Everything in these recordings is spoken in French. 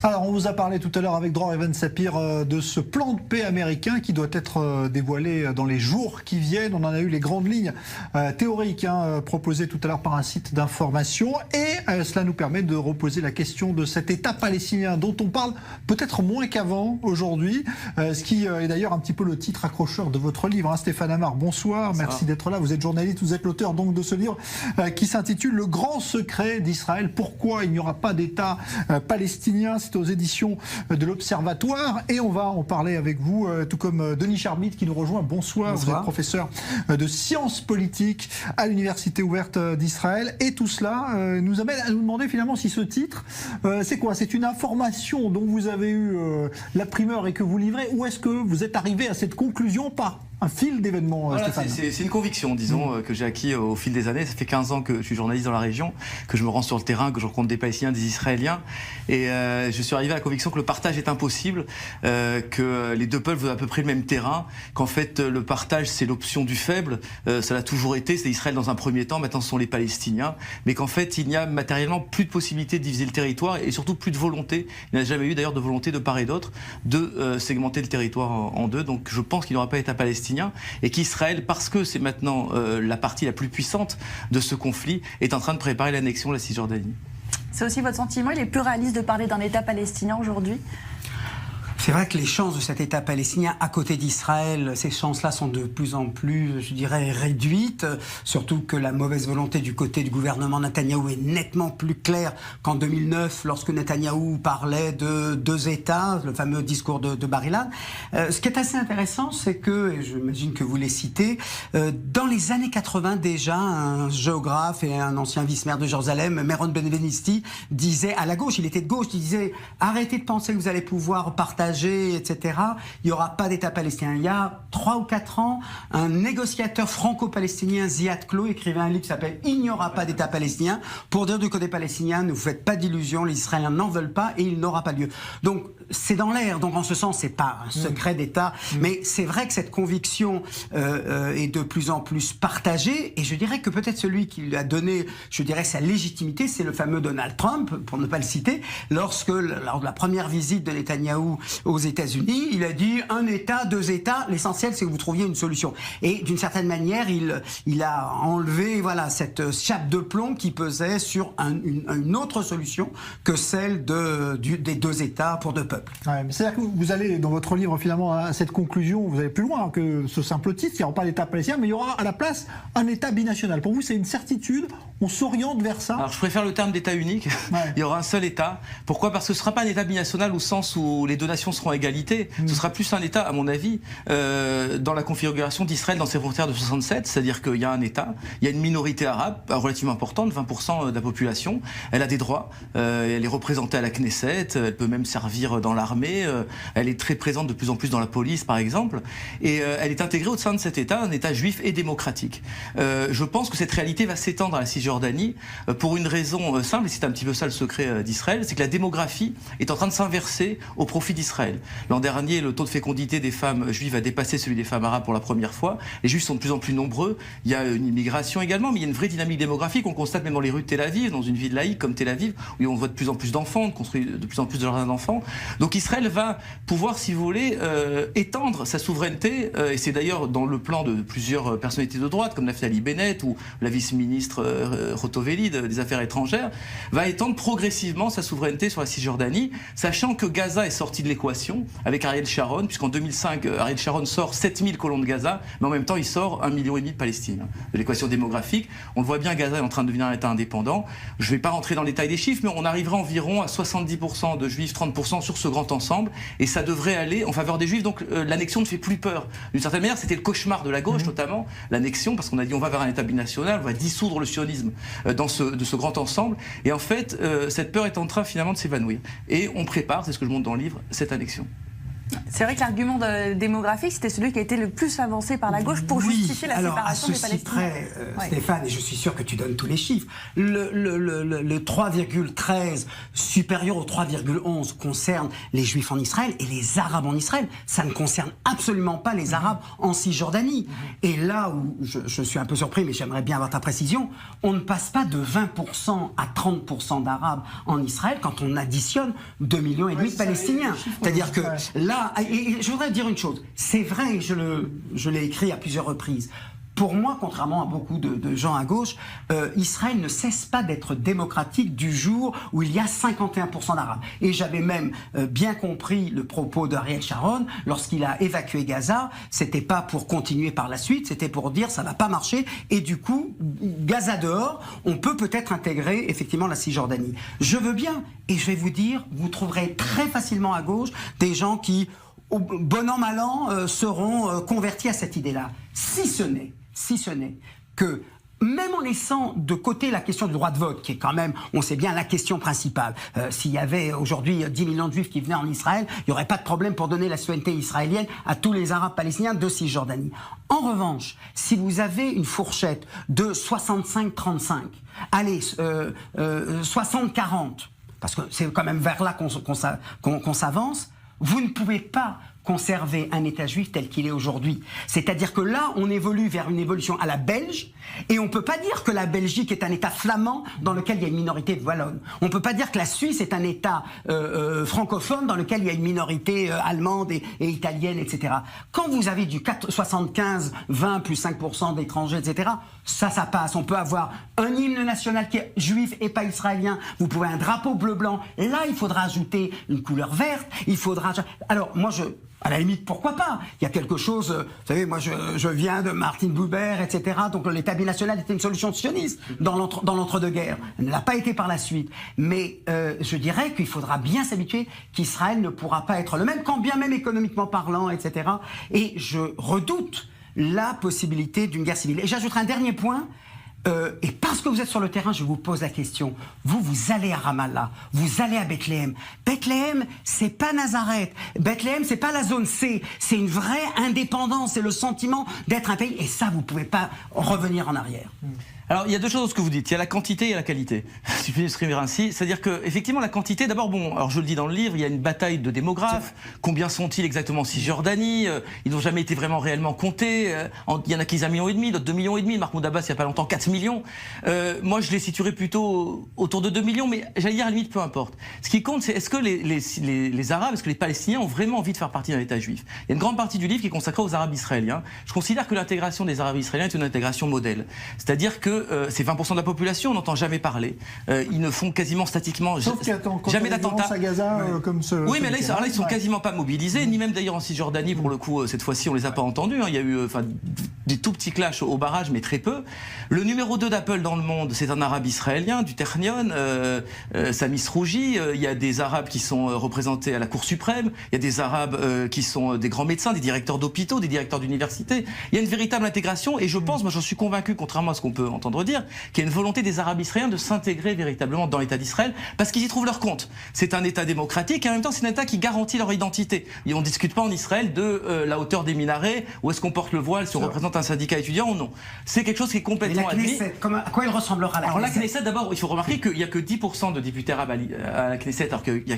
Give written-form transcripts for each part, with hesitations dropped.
Alors, on vous a parlé tout à l'heure avec Dror et Ben Sapir de ce plan de paix américain qui doit être dévoilé dans les jours qui viennent. On en a eu les grandes lignes théoriques proposées tout à l'heure par un site d'information. Et cela nous permet de reposer la question de cet État palestinien dont on parle peut-être moins qu'avant aujourd'hui. Ce qui est d'ailleurs un petit peu le titre accrocheur de votre livre. Stéphane Amar, bonsoir. Merci d'être là. Vous êtes journaliste, vous êtes l'auteur donc de ce livre qui s'intitule « Le grand secret d'Israël ». Pourquoi il n'y aura pas d'État palestinien ? C'est aux éditions de l'Observatoire et on va en parler avec vous, tout comme Denis Charbit qui nous rejoint. Bonsoir, vous êtes professeur de sciences politiques à l'Université ouverte d'Israël et tout cela nous amène à nous demander finalement si ce titre, c'est quoi? C'est une information dont vous avez eu la primeur et que vous livrez, ou est-ce que vous êtes arrivé à cette conclusion par un fil d'événements, voilà, Stéphane? C'est une conviction, disons, que j'ai acquis au fil des années. Ça fait 15 ans que je suis journaliste dans la région, que je me rends sur le terrain, que je rencontre des Palestiniens, des Israéliens. Et je suis arrivé à la conviction que le partage est impossible, que les deux peuples veulent à peu près le même terrain, qu'en fait le partage c'est l'option du faible, ça l'a toujours été, c'est Israël dans un premier temps, maintenant ce sont les Palestiniens, mais qu'en fait il n'y a matériellement plus de possibilité de diviser le territoire et surtout plus de volonté, il n'y a jamais eu d'ailleurs de volonté de part et d'autre de segmenter le territoire en deux, donc je pense qu'il n'y aura pas d'État palestinien et qu'Israël, parce que c'est maintenant la partie la plus puissante de ce conflit, est en train de préparer l'annexion de la Cisjordanie. C'est aussi votre sentiment, il est plus réaliste de parler d'un État palestinien aujourd'hui ? C'est vrai que les chances de cet État palestinien à côté d'Israël, ces chances-là sont de plus en plus, je dirais, réduites, surtout que la mauvaise volonté du côté du gouvernement Netanyahou est nettement plus claire qu'en 2009, lorsque Netanyahou parlait de deux États, le fameux discours de Bar-Ilan. Ce qui est assez intéressant, c'est que, et j'imagine que vous les citez, dans les années 80 déjà, un géographe et un ancien vice-maire de Jérusalem, Meron Benvenisti, disait, à la gauche, il était de gauche, il disait « Arrêtez de penser que vous allez pouvoir partager etc. Il n'y aura pas d'État palestinien. Il y a 3 ou 4 ans, un négociateur franco-palestinien, Ziad Klo, écrivait un livre qui s'appelle « Il n'y aura pas d'État palestinien » pour dire du côté palestinien, ne vous faites pas d'illusions, les Israéliens n'en veulent pas et il n'aura pas lieu. Donc c'est dans l'air, donc en ce sens c'est pas un secret d'État, mais c'est vrai que cette conviction est de plus en plus partagée et je dirais que peut-être celui qui lui a donné, je dirais, sa légitimité, c'est le fameux Donald Trump, pour ne pas le citer, lors de la première visite de Netanyahou aux États-Unis, il a dit un État, deux États, l'essentiel c'est que vous trouviez une solution. Et d'une certaine manière, il a enlevé voilà, cette chape de plomb qui pesait sur une autre solution que celle des deux États pour deux peuples. Ouais, c'est-à-dire que vous allez, dans votre livre, finalement, à cette conclusion, vous allez plus loin que ce simple titre, il n'y aura pas d'État palestinien, mais il y aura à la place un État binational. Pour vous, c'est une certitude, on s'oriente vers ça? Alors je préfère le terme d'État unique, il y aura un seul État. Pourquoi? Parce que ce ne sera pas un État binational au sens où les deux nations seront à égalité, ce sera plus un État, à mon avis, dans la configuration d'Israël dans ses frontières de 67, c'est-à-dire qu'il y a un État, il y a une minorité arabe relativement importante, 20% de la population, elle a des droits, elle est représentée à la Knesset, elle peut même servir dans l'armée, elle est très présente de plus en plus dans la police par exemple, et elle est intégrée au sein de cet État, un État juif et démocratique. Je pense que cette réalité va s'étendre à la Cisjordanie pour une raison simple, et c'est un petit peu ça le secret d'Israël, c'est que la démographie est en train de s'inverser au profit d'Israël. L'an dernier, le taux de fécondité des femmes juives a dépassé celui des femmes arabes pour la première fois. Les juifs sont de plus en plus nombreux. Il y a une immigration également, mais il y a une vraie dynamique démographique. On constate même dans les rues de Tel Aviv, dans une ville laïque comme Tel Aviv, où on voit de plus en plus d'enfants, on construit de plus en plus de jardins d'enfants. Donc Israël va pouvoir, si vous voulez, étendre sa souveraineté. Et c'est d'ailleurs dans le plan de plusieurs personnalités de droite, comme Naftali Bennett ou la vice-ministre Rotoveli des Affaires étrangères, va étendre progressivement sa souveraineté sur la Cisjordanie, sachant que Gaza est sorti de l'équation avec Ariel Sharon, puisqu'en 2005, Ariel Sharon sort 7000 colons de Gaza, mais en même temps, il sort 1,5 million de Palestine. De l'équation démographique, on le voit bien, Gaza est en train de devenir un État indépendant. Je ne vais pas rentrer dans le détail des chiffres, mais on arrivera environ à 70% de juifs, 30% sur ce grand ensemble, et ça devrait aller en faveur des juifs, donc l'annexion ne fait plus peur. D'une certaine manière, c'était le cauchemar de la gauche, notamment, l'annexion, parce qu'on a dit on va vers un État binational, on va dissoudre le sionisme de ce grand ensemble, et en fait, cette peur est en train finalement de s'évanouir. Et on prépare, c'est ce que je montre dans le livre, cette annexion. C'est vrai que l'argument démographique, c'était celui qui a été le plus avancé par la gauche pour justifier la séparation des Palestiniens. Près, Stéphane, et je suis sûr que tu donnes tous les chiffres, le 3,13 supérieur au 3,11 concerne les Juifs en Israël et les Arabes en Israël. Ça ne concerne absolument pas les Arabes en Cisjordanie. Et là où je suis un peu surpris, mais j'aimerais bien avoir ta précision, on ne passe pas de 20% à 30% d'Arabes en Israël quand on additionne 2,5 millions de Palestiniens. C'est-à-dire que là, et je voudrais dire une chose, c'est vrai, je l'ai écrit à plusieurs reprises. Pour moi, contrairement à beaucoup de gens à gauche, Israël ne cesse pas d'être démocratique du jour où il y a 51% d'Arabes. Et j'avais même bien compris le propos d'Ariel Sharon lorsqu'il a évacué Gaza. C'était pas pour continuer par la suite, c'était pour dire ça va pas marcher. Et du coup, Gaza dehors, on peut peut-être intégrer effectivement la Cisjordanie. Je veux bien, et je vais vous dire, vous trouverez très facilement à gauche des gens qui, au bon an mal an, seront convertis à cette idée-là. Si ce n'est que, même en laissant de côté la question du droit de vote, qui est quand même, on sait bien, la question principale. S'il y avait aujourd'hui 10 millions de Juifs qui venaient en Israël, il n'y aurait pas de problème pour donner la citoyenneté israélienne à tous les Arabes palestiniens de Cisjordanie. En revanche, si vous avez une fourchette de 65-35, allez, 60-40, parce que c'est quand même vers là qu'on s'avance, vous ne pouvez pas conserver un État juif tel qu'il est aujourd'hui. C'est-à-dire que là, on évolue vers une évolution à la belge, et on ne peut pas dire que la Belgique est un État flamand dans lequel il y a une minorité wallonne. On ne peut pas dire que la Suisse est un État francophone dans lequel il y a une minorité allemande et italienne, etc. Quand vous avez du 75, 20 plus 5% d'étrangers, etc., ça passe. On peut avoir un hymne national qui est juif et pas israélien. Vous pouvez un drapeau bleu-blanc. Là, il faudra ajouter une couleur verte. Il faudra... Alors, moi, à la limite, pourquoi pas? Il y a quelque chose, vous savez, moi je viens de Martin Buber, etc. Donc l'État binational était une solution sioniste dans l'entre-deux-guerres. Elle ne l'a pas été par la suite. Mais je dirais qu'il faudra bien s'habituer qu'Israël ne pourra pas être le même, quand bien même économiquement parlant, etc. Et je redoute la possibilité d'une guerre civile. Et j'ajouterai un dernier point. Et parce que vous êtes sur le terrain, je vous pose la question. Vous allez à Ramallah, vous allez à Bethléem. Bethléem, c'est pas Nazareth. Bethléem, c'est pas la zone C. C'est une vraie indépendance. C'est le sentiment d'être un pays. Et ça, vous pouvez pas revenir en arrière. Alors, il y a deux choses dans ce que vous dites. Il y a la quantité et la qualité. Si je puis m'exprimer ainsi. C'est-à-dire que, effectivement, la quantité, d'abord, bon, alors je le dis dans le livre, il y a une bataille de démographes. Combien sont-ils exactement en Cisjordanie? Ils n'ont jamais été vraiment réellement comptés. Il y en a qui disent 1,5 million, d'autres 2,5 millions. Mahmoud Abbas, il n'y a pas longtemps, 4 millions. Moi, je les situerais plutôt autour de 2 millions, mais j'allais dire, à la limite, peu importe. Ce qui compte, c'est est-ce que les Arabes, est-ce que les Palestiniens ont vraiment envie de faire partie d'un État juif? Il y a une grande partie du livre qui est consacrée aux Arabes israéliens. Je considère que l'intégration des Arabes israéliens est une intégration modèle. C'est-à-dire que c'est 20% de la population, on n'entend jamais parler. ils ne font quasiment statiquement jamais d'attentats à Gaza, comme ce. Oui, mais là, ils sont quasiment pas mobilisés, ni même d'ailleurs en Cisjordanie, pour le coup, cette fois-ci, on les a pas entendus. Il y a eu des tout petits clashs au barrage, mais très peu. Le numéro 2 d'Apple dans le monde, c'est un arabe israélien, du Ternion, Sami Srouji. Il y a des arabes qui sont représentés à la Cour suprême. Il y a des arabes qui sont des grands médecins, des directeurs d'hôpitaux, des directeurs d'universités. Il y a une véritable intégration, et je pense, moi j'en suis convaincu, contrairement à ce qu'on peut entendre dire, qu'il y a une volonté des arabes israéliens de s'intégrer véritablement dans l'État d'Israël, parce qu'ils y trouvent leur compte. C'est un État démocratique, et en même temps c'est un État qui garantit leur identité. Et on ne discute pas en Israël de la hauteur des minarets, ou est-ce qu'on porte le voile si on représente un syndicat étudiant ou non. C'est quelque chose qui est complètement admis. À quoi il ressemblera la Knesset? Alors la Knesset, d'abord, il faut remarquer qu'il n'y a que 10% de députés arabes à la Knesset, alors qu'il y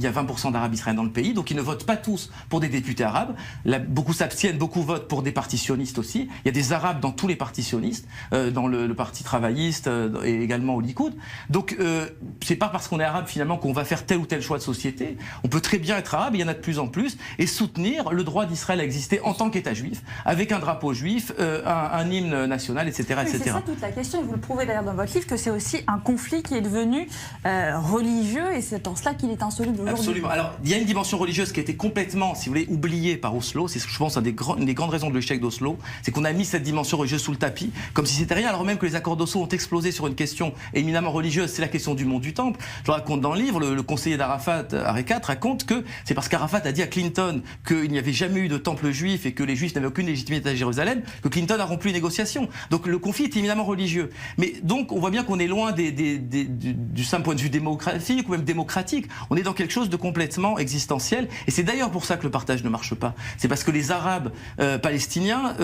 a 20% d'arabes israéliens dans le pays, donc ils ne votent pas tous pour des députés arabes. Beaucoup s'abstiennent, beaucoup votent pour des partis sionistes aussi. Il y a des arabes dans tous les partis sionistes, dans le parti travailliste et également au Likoud. Donc c'est pas parce qu'on est arabe finalement qu'on va faire tel ou tel choix de société. On peut très bien être arabe, il y en a de plus en plus, et soutenir le droit d'Israël à exister en tant qu'État juif, avec un drapeau juif, un hymne national, etc. Oui, c'est ça toute la question, et vous le prouvez d'ailleurs dans votre livre, que c'est aussi un conflit qui est devenu religieux, et c'est en cela qu'il est insoluble aujourd'hui. Absolument. Alors, il y a une dimension religieuse qui a été complètement, si vous voulez, oubliée par Oslo. C'est, je pense, une des grandes raisons de l'échec d'Oslo, c'est qu'on a mis cette dimension religieuse sous le tapis, comme si c'était rien. Alors même que les accords d'Oslo ont explosé sur une question éminemment religieuse, c'est la question du mont du Temple. Je raconte dans le livre, le conseiller d'Arafat, Arekat, raconte que c'est parce qu'Arafat a dit à Clinton qu'il n'y avait jamais eu de temple juif et que les juifs n'avaient aucune légitimité à Jérusalem, que Clinton a rompu les négociations. Donc le conflit est éminemment religieux. Mais donc on voit bien qu'on est loin du simple point de vue démographique ou même démocratique. On est dans quelque chose de complètement existentiel. Et c'est d'ailleurs pour ça que le partage ne marche pas. C'est parce que les Arabes palestiniens,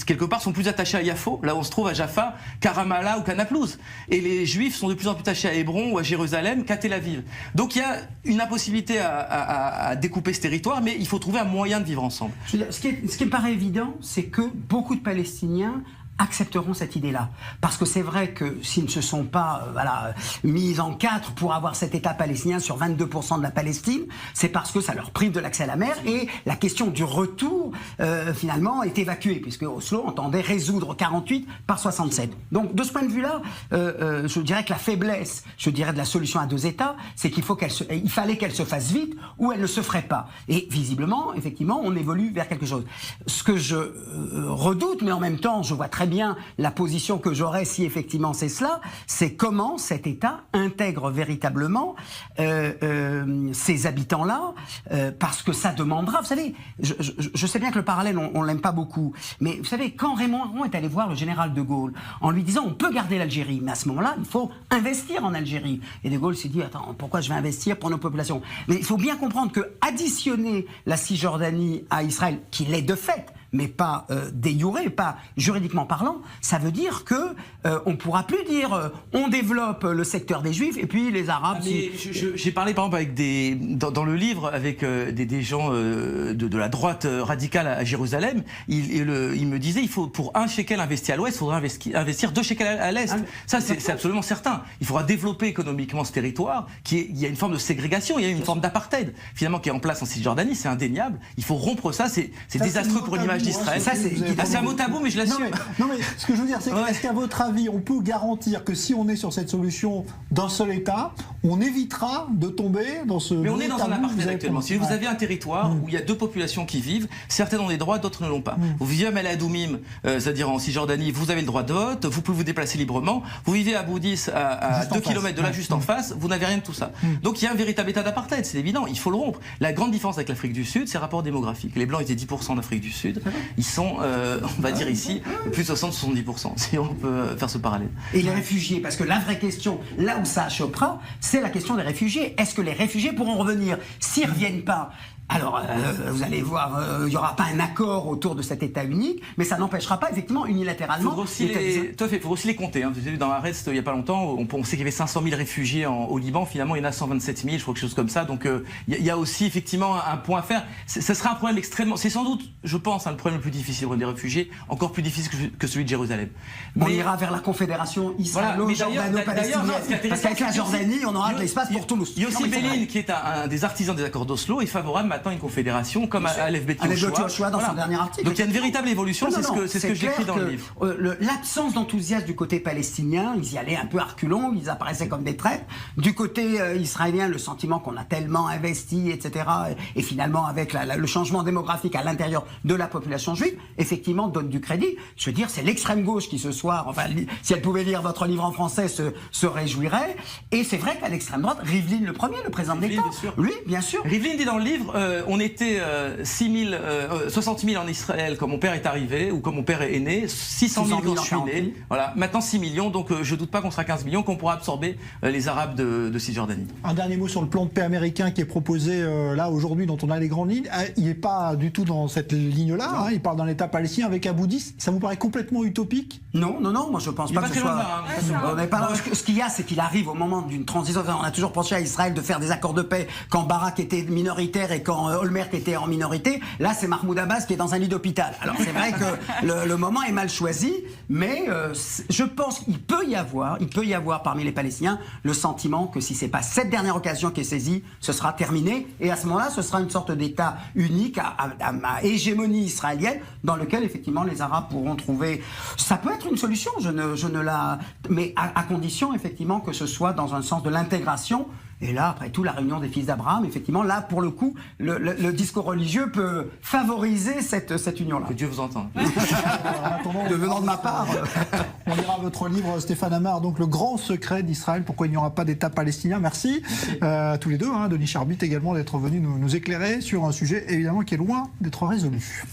quelque part, sont plus attachés à Yafo, là où on se trouve à Jaffa, qu'à Ramallah ou qu'à Naplouse. Et les Juifs sont de plus en plus attachés à Hébron ou à Jérusalem qu'à Tel Aviv. Donc il y a une impossibilité à découper ce territoire, mais il faut trouver un moyen de vivre ensemble. Ce qui me paraît évident, c'est que beaucoup de Palestiniens accepteront cette idée-là. Parce que c'est vrai que s'ils ne se sont pas mis en quatre pour avoir cet État palestinien sur 22% de la Palestine, c'est parce que ça leur prive de l'accès à la mer et la question du retour, finalement, est évacuée, puisque Oslo entendait résoudre 48 par 67. Donc, de ce point de vue-là, je dirais que la faiblesse, de la solution à deux États, c'est qu'il fallait qu'elle se fasse vite ou elle ne se ferait pas. Et visiblement, effectivement, on évolue vers quelque chose. Ce que je redoute, mais en même temps, je vois très bien la position que j'aurais si effectivement c'est cela, c'est comment cet État intègre véritablement ces habitants-là, parce que ça demandera, vous savez, je sais bien que le parallèle, on l'aime pas beaucoup, mais vous savez, quand Raymond Aron est allé voir le général de Gaulle, en lui disant on peut garder l'Algérie, mais à ce moment-là, il faut investir en Algérie. Et de Gaulle s'est dit, attends, pourquoi je vais investir pour nos populations? Mais il faut bien comprendre que additionner la Cisjordanie à Israël, qui l'est de fait, mais pas de jure, pas juridiquement parlant, ça veut dire que on pourra plus dire on développe le secteur des Juifs et puis les Arabes. J'ai parlé par exemple avec dans le livre avec des gens de la droite radicale à Jérusalem. Il me disait il faut pour un shekel investi à l'ouest, il faudra investir 2 shekels à l'est. Ça c'est absolument certain. Il faudra développer économiquement ce territoire. Il y a une forme de ségrégation, il y a une forme d'apartheid finalement qui est en place en Cisjordanie, c'est indéniable. Il faut rompre ça, c'est désastreux pour l'image d'Israël. C'est un mot tabou, mais je l'assume. Non mais ce que je veux dire, c'est est-ce qu'à votre avis, on peut garantir que si on est sur cette solution d'un seul État, on évitera de tomber dans ce... Mais on est dans un apartheid actuellement. Si vous avez un territoire où il y a 2 populations qui vivent, certaines ont des droits, d'autres ne l'ont pas. Vous vivez à Meladoumim, c'est-à-dire en Cisjordanie, vous avez le droit de vote, vous pouvez vous déplacer librement. Vous vivez à Boudis, à 2 km de là, juste en face, vous n'avez rien de tout ça. Donc il y a un véritable état d'apartheid, c'est évident, il faut le rompre. La grande différence avec l'Afrique du Sud, c'est le rapport démographique. Les Blancs étaient 10% d'Afrique du Sud. Ils sont, on va dire ici, plus de 60-70%, si on peut faire ce parallèle. Et les réfugiés, parce que la vraie question, là où ça chopera, c'est la question des réfugiés. Est-ce que les réfugiés pourront revenir? S'ils ne reviennent pas, alors, vous allez voir, il n'y aura pas un accord autour de cet État unique, mais ça n'empêchera pas, effectivement, unilatéralement... Il faut aussi les compter. Hein. Vous avez vu dans Arrest, il n'y a pas longtemps, on sait qu'il y avait 500 000 réfugiés au Liban. Finalement, il y en a 127 000, je crois, quelque chose comme ça. Donc, il y a aussi, effectivement, un point à faire. Ce sera un problème extrêmement... C'est sans doute, je pense, le problème le plus difficile des réfugiés, encore plus difficile que celui de Jérusalem. On ira vers la confédération israélo-jordano-palestinienne. Parce qu'avec la Jordanie, on aura de l'espace pour Toulouse. Yossi Beline, qui est un des artisans des accords d'Oslo, est favorable maintenant à une confédération comme à Aleph Bet Yehoshua dans son dernier article. Donc il y a une véritable évolution, c'est ce que j'écris dans le livre. L'absence d'enthousiasme du côté palestinien, ils y allaient un peu à reculons, ils apparaissaient comme des traîtres. Du côté israélien, le sentiment qu'on a tellement investi, etc. Et finalement, avec le changement démographique à l'intérieur de la population juive, effectivement, donne du crédit. Je veux dire, c'est l'extrême gauche qui ce soir, enfin, si elle pouvait lire votre livre en français, se réjouirait. Et c'est vrai qu'à l'extrême droite, Rivlin le premier, le président de l'État, lui, bien sûr. Rivlin dit dans le livre, on était 60 000 en Israël quand mon père est arrivé, ou quand mon père est né, 600 000 quand je suis né. Voilà. Maintenant 6 millions, donc je ne doute pas qu'on sera 15 millions, qu'on pourra absorber les Arabes de Cisjordanie. Un dernier mot sur le plan de paix américain qui est proposé là aujourd'hui, dont on a les grandes lignes. Il n'est pas du tout dans cette ligne-là. Hein. Il parle d'un État palestinien avec Abu Dis. Ça vous paraît complètement utopique? Non, moi je pense pas que ce soit... Ce qu'il y a, c'est qu'il arrive au moment d'une transition. Enfin, on a toujours pensé à Israël de faire des accords de paix quand Barak était minoritaire et quand Olmert était en minorité. Là, c'est Mahmoud Abbas qui est dans un lit d'hôpital. Alors c'est vrai que le moment est mal choisi, mais je pense qu'il peut y avoir parmi les Palestiniens le sentiment que si c'est pas cette dernière occasion qui est saisie, ce sera terminé. Et à ce moment-là, ce sera une sorte d'État unique à hégémonie israélienne dans lequel effectivement les Arabes pourront trouver. Ça peut être une solution. Mais à condition effectivement que ce soit dans un sens de l'intégration Et là, après tout, la réunion des fils d'Abraham, effectivement, là, pour le coup, le discours religieux peut favoriser cette union-là. Que Dieu vous entende. Devenant de ma part. On lira votre livre, Stéphane Amar, donc Le grand secret d'Israël, pourquoi il n'y aura pas d'État palestinien. Merci à tous les deux, Denis Charbit également, d'être venu nous éclairer sur un sujet évidemment qui est loin d'être résolu.